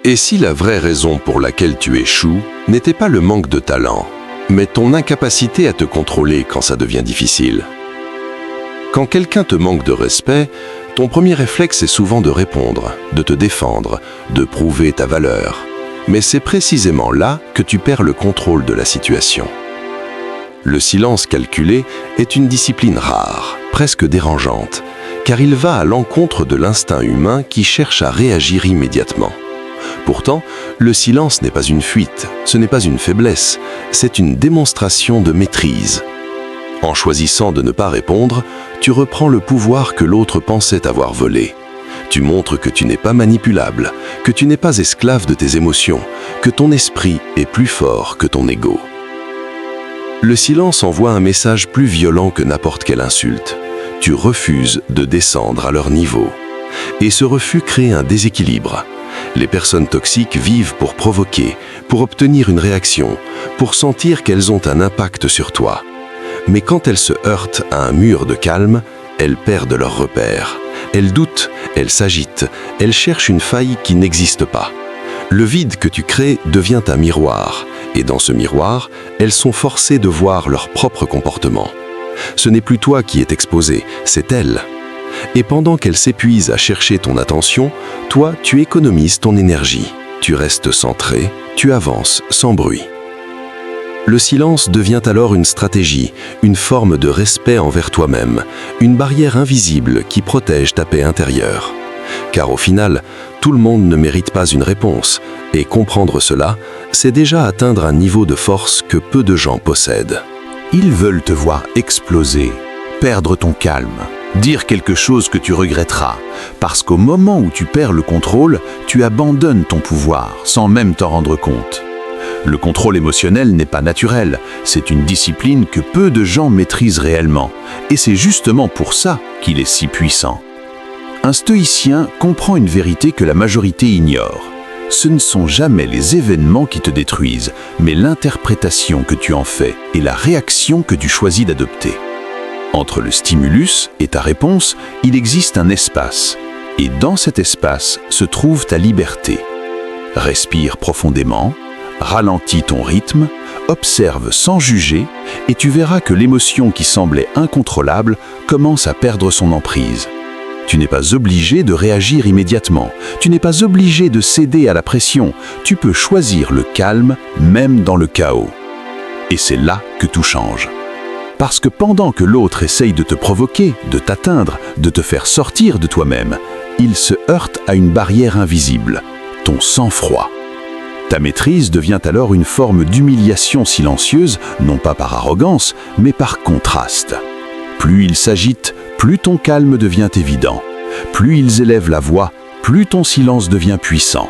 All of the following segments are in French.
Et si la vraie raison pour laquelle tu échoues n'était pas le manque de talent, mais ton incapacité à te contrôler quand ça devient difficile? Quand quelqu'un te manque de respect, ton premier réflexe est souvent de répondre, de te défendre, de prouver ta valeur. Mais c'est précisément là que tu perds le contrôle de la situation. Le silence calculé est une discipline rare, presque dérangeante, car il va à l'encontre de l'instinct humain qui cherche à réagir immédiatement. Pourtant, le silence n'est pas une fuite, ce n'est pas une faiblesse, c'est une démonstration de maîtrise. En choisissant de ne pas répondre, tu reprends le pouvoir que l'autre pensait avoir volé. Tu montres que tu n'es pas manipulable, que tu n'es pas esclave de tes émotions, que ton esprit est plus fort que ton ego. Le silence envoie un message plus violent que n'importe quelle insulte. Tu refuses de descendre à leur niveau. Et ce refus crée un déséquilibre. Les personnes toxiques vivent pour provoquer, pour obtenir une réaction, pour sentir qu'elles ont un impact sur toi. Mais quand elles se heurtent à un mur de calme, elles perdent leur repère. Elles doutent, elles s'agitent, elles cherchent une faille qui n'existe pas. Le vide que tu crées devient un miroir, et dans ce miroir, elles sont forcées de voir leur propre comportement. Ce n'est plus toi qui es exposé, c'est elles. Et pendant qu'elles s'épuisent à chercher ton attention, toi, tu économises ton énergie. Tu restes centré, tu avances sans bruit. Le silence devient alors une stratégie, une forme de respect envers toi-même, une barrière invisible qui protège ta paix intérieure. Car au final, tout le monde ne mérite pas une réponse, et comprendre cela, c'est déjà atteindre un niveau de force que peu de gens possèdent. Ils veulent te voir exploser, perdre ton calme, dire quelque chose que tu regretteras, parce qu'au moment où tu perds le contrôle, tu abandonnes ton pouvoir sans même t'en rendre compte. Le contrôle émotionnel n'est pas naturel, c'est une discipline que peu de gens maîtrisent réellement, et c'est justement pour ça qu'il est si puissant. Un stoïcien comprend une vérité que la majorité ignore. Ce ne sont jamais les événements qui te détruisent, mais l'interprétation que tu en fais et la réaction que tu choisis d'adopter. Entre le stimulus et ta réponse, il existe un espace, et dans cet espace se trouve ta liberté. Respire profondément, ralentis ton rythme, observe sans juger, et tu verras que l'émotion qui semblait incontrôlable commence à perdre son emprise. Tu n'es pas obligé de réagir immédiatement, tu n'es pas obligé de céder à la pression, tu peux choisir le calme même dans le chaos. Et c'est là que tout change. Parce que pendant que l'autre essaye de te provoquer, de t'atteindre, de te faire sortir de toi-même, il se heurte à une barrière invisible, ton sang-froid. Ta maîtrise devient alors une forme d'humiliation silencieuse, non pas par arrogance, mais par contraste. Plus ils s'agitent, plus ton calme devient évident. Plus ils élèvent la voix, plus ton silence devient puissant.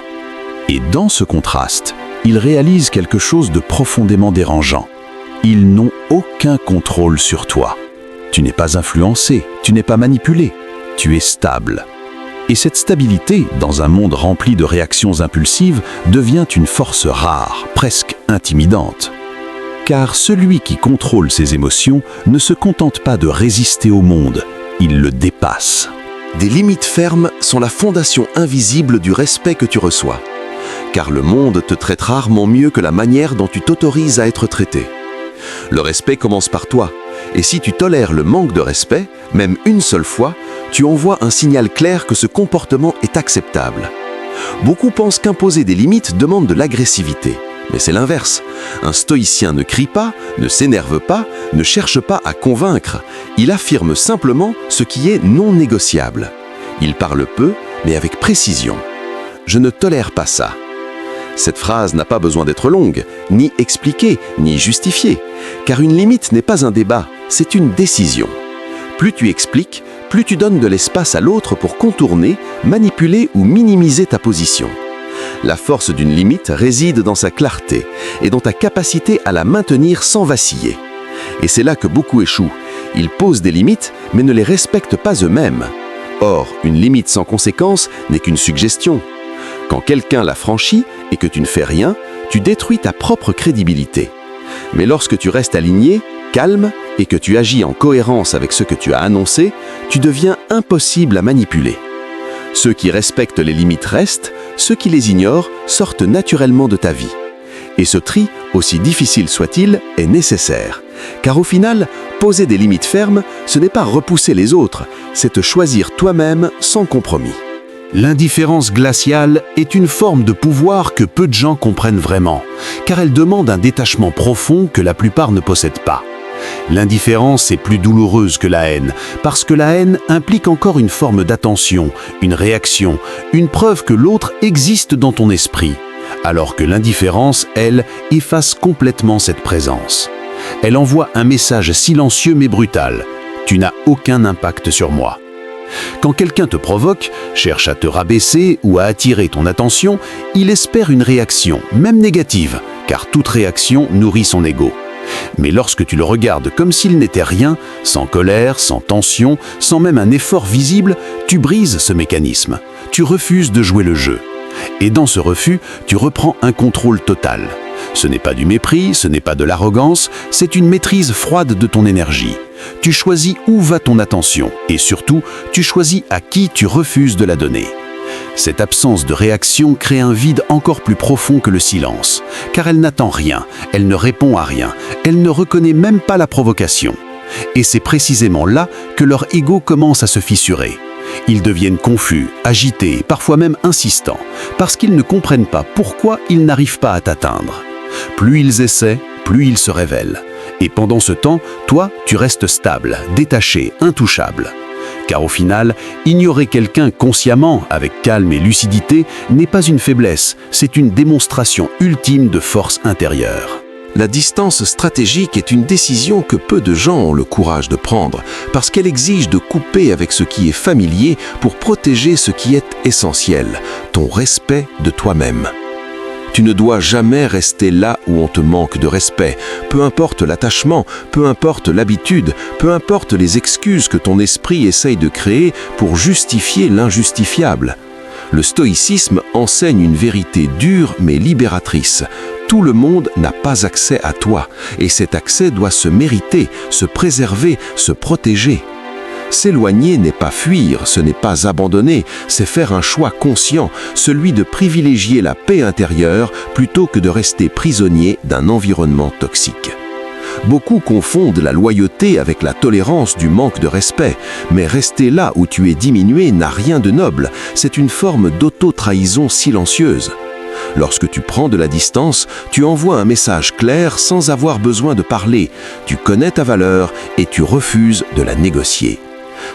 Et dans ce contraste, ils réalisent quelque chose de profondément dérangeant. Ils n'ont aucun contrôle sur toi. Tu n'es pas influencé, tu n'es pas manipulé, tu es stable. Et cette stabilité, dans un monde rempli de réactions impulsives, devient une force rare, presque intimidante. Car celui qui contrôle ses émotions ne se contente pas de résister au monde, il le dépasse. Des limites fermes sont la fondation invisible du respect que tu reçois. Car le monde te traite rarement mieux que la manière dont tu t'autorises à être traité. Le respect commence par toi. Et si tu tolères le manque de respect, même une seule fois, tu envoies un signal clair que ce comportement est acceptable. Beaucoup pensent qu'imposer des limites demande de l'agressivité. Mais c'est l'inverse. Un stoïcien ne crie pas, ne s'énerve pas, ne cherche pas à convaincre. Il affirme simplement ce qui est non négociable. Il parle peu, mais avec précision. Je ne tolère pas ça. Cette phrase n'a pas besoin d'être longue, ni expliquée, ni justifiée. Car une limite n'est pas un débat, c'est une décision. Plus tu expliques, plus tu donnes de l'espace à l'autre pour contourner, manipuler ou minimiser ta position. La force d'une limite réside dans sa clarté et dans ta capacité à la maintenir sans vaciller. Et c'est là que beaucoup échouent. Ils posent des limites, mais ne les respectent pas eux-mêmes. Or, une limite sans conséquence n'est qu'une suggestion. Quand quelqu'un la franchit et que tu ne fais rien, tu détruis ta propre crédibilité. Mais lorsque tu restes aligné, calme, et que tu agis en cohérence avec ce que tu as annoncé, tu deviens impossible à manipuler. Ceux qui respectent les limites restent, ceux qui les ignorent sortent naturellement de ta vie. Et ce tri, aussi difficile soit-il, est nécessaire. Car au final, poser des limites fermes, ce n'est pas repousser les autres, c'est te choisir toi-même sans compromis. L'indifférence glaciale est une forme de pouvoir que peu de gens comprennent vraiment, car elle demande un détachement profond que la plupart ne possèdent pas. L'indifférence est plus douloureuse que la haine, parce que la haine implique encore une forme d'attention, une réaction, une preuve que l'autre existe dans ton esprit, alors que l'indifférence, elle, efface complètement cette présence. Elle envoie un message silencieux mais brutal. Tu n'as aucun impact sur moi. Quand quelqu'un te provoque, cherche à te rabaisser ou à attirer ton attention, il espère une réaction, même négative, car toute réaction nourrit son ego. Mais lorsque tu le regardes comme s'il n'était rien, sans colère, sans tension, sans même un effort visible, tu brises ce mécanisme. Tu refuses de jouer le jeu. Et dans ce refus, tu reprends un contrôle total. Ce n'est pas du mépris, ce n'est pas de l'arrogance, c'est une maîtrise froide de ton énergie. Tu choisis où va ton attention et surtout, tu choisis à qui tu refuses de la donner. Cette absence de réaction crée un vide encore plus profond que le silence, car elle n'attend rien, elle ne répond à rien, elle ne reconnaît même pas la provocation. Et c'est précisément là que leur ego commence à se fissurer. Ils deviennent confus, agités, parfois même insistants, parce qu'ils ne comprennent pas pourquoi ils n'arrivent pas à t'atteindre. Plus ils essaient, plus ils se révèlent. Et pendant ce temps, toi, tu restes stable, détaché, intouchable. Car au final, ignorer quelqu'un consciemment, avec calme et lucidité, n'est pas une faiblesse, c'est une démonstration ultime de force intérieure. La distance stratégique est une décision que peu de gens ont le courage de prendre, parce qu'elle exige de couper avec ce qui est familier pour protéger ce qui est essentiel, ton respect de toi-même. Tu ne dois jamais rester là où on te manque de respect, peu importe l'attachement, peu importe l'habitude, peu importe les excuses que ton esprit essaye de créer pour justifier l'injustifiable. Le stoïcisme enseigne une vérité dure mais libératrice. Tout le monde n'a pas accès à toi, et cet accès doit se mériter, se préserver, se protéger. S'éloigner n'est pas fuir, ce n'est pas abandonner, c'est faire un choix conscient, celui de privilégier la paix intérieure plutôt que de rester prisonnier d'un environnement toxique. Beaucoup confondent la loyauté avec la tolérance du manque de respect, mais rester là où tu es diminué n'a rien de noble, c'est une forme d'auto-trahison silencieuse. Lorsque tu prends de la distance, tu envoies un message clair sans avoir besoin de parler, tu connais ta valeur et tu refuses de la négocier.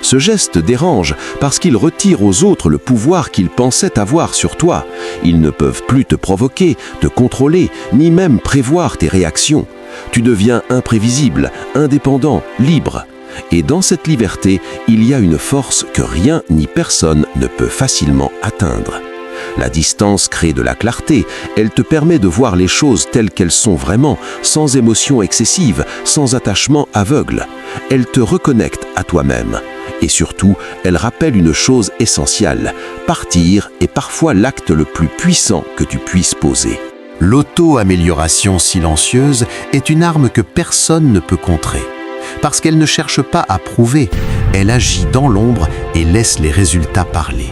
Ce geste dérange parce qu'il retire aux autres le pouvoir qu'ils pensaient avoir sur toi. Ils ne peuvent plus te provoquer, te contrôler, ni même prévoir tes réactions. Tu deviens imprévisible, indépendant, libre. Et dans cette liberté, il y a une force que rien ni personne ne peut facilement atteindre. La distance crée de la clarté, elle te permet de voir les choses telles qu'elles sont vraiment, sans émotion excessive, sans attachement aveugle. Elle te reconnecte à toi-même. Et surtout, elle rappelle une chose essentielle, partir est parfois l'acte le plus puissant que tu puisses poser. L'auto-amélioration silencieuse est une arme que personne ne peut contrer. Parce qu'elle ne cherche pas à prouver, elle agit dans l'ombre et laisse les résultats parler.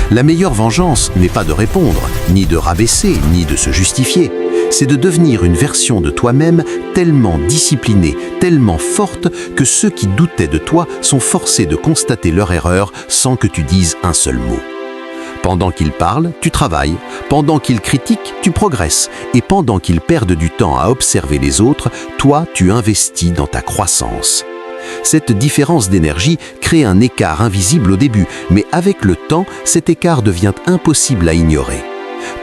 La meilleure vengeance n'est pas de répondre, ni de rabaisser, ni de se justifier. C'est de devenir une version de toi-même tellement disciplinée, tellement forte que ceux qui doutaient de toi sont forcés de constater leur erreur sans que tu dises un seul mot. Pendant qu'ils parlent, tu travailles. Pendant qu'ils critiquent, tu progresses. Et pendant qu'ils perdent du temps à observer les autres, toi, tu investis dans ta croissance. Cette différence d'énergie crée un écart invisible au début, mais avec le temps, cet écart devient impossible à ignorer.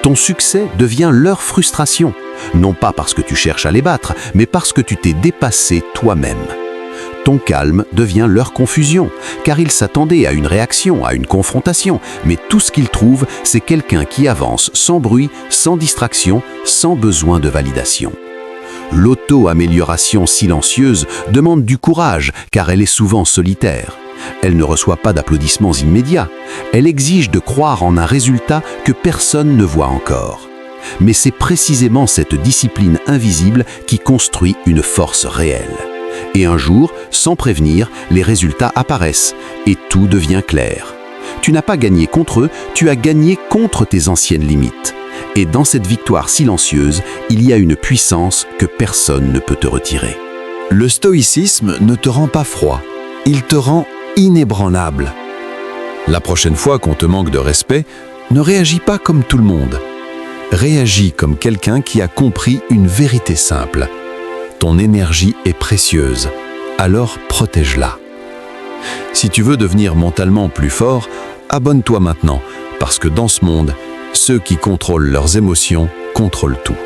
Ton succès devient leur frustration, non pas parce que tu cherches à les battre, mais parce que tu t'es dépassé toi-même. Ton calme devient leur confusion, car ils s'attendaient à une réaction, à une confrontation, mais tout ce qu'ils trouvent, c'est quelqu'un qui avance sans bruit, sans distraction, sans besoin de validation. L'auto-amélioration silencieuse demande du courage, car elle est souvent solitaire. Elle ne reçoit pas d'applaudissements immédiats. Elle exige de croire en un résultat que personne ne voit encore. Mais c'est précisément cette discipline invisible qui construit une force réelle. Et un jour, sans prévenir, les résultats apparaissent et tout devient clair. Tu n'as pas gagné contre eux, tu as gagné contre tes anciennes limites. Et dans cette victoire silencieuse, il y a une puissance que personne ne peut te retirer. Le stoïcisme ne te rend pas froid, il te rend inébranlable. La prochaine fois qu'on te manque de respect, ne réagis pas comme tout le monde. Réagis comme quelqu'un qui a compris une vérité simple. Ton énergie est précieuse, alors protège-la. Si tu veux devenir mentalement plus fort, abonne-toi maintenant, parce que dans ce monde, ceux qui contrôlent leurs émotions contrôlent tout.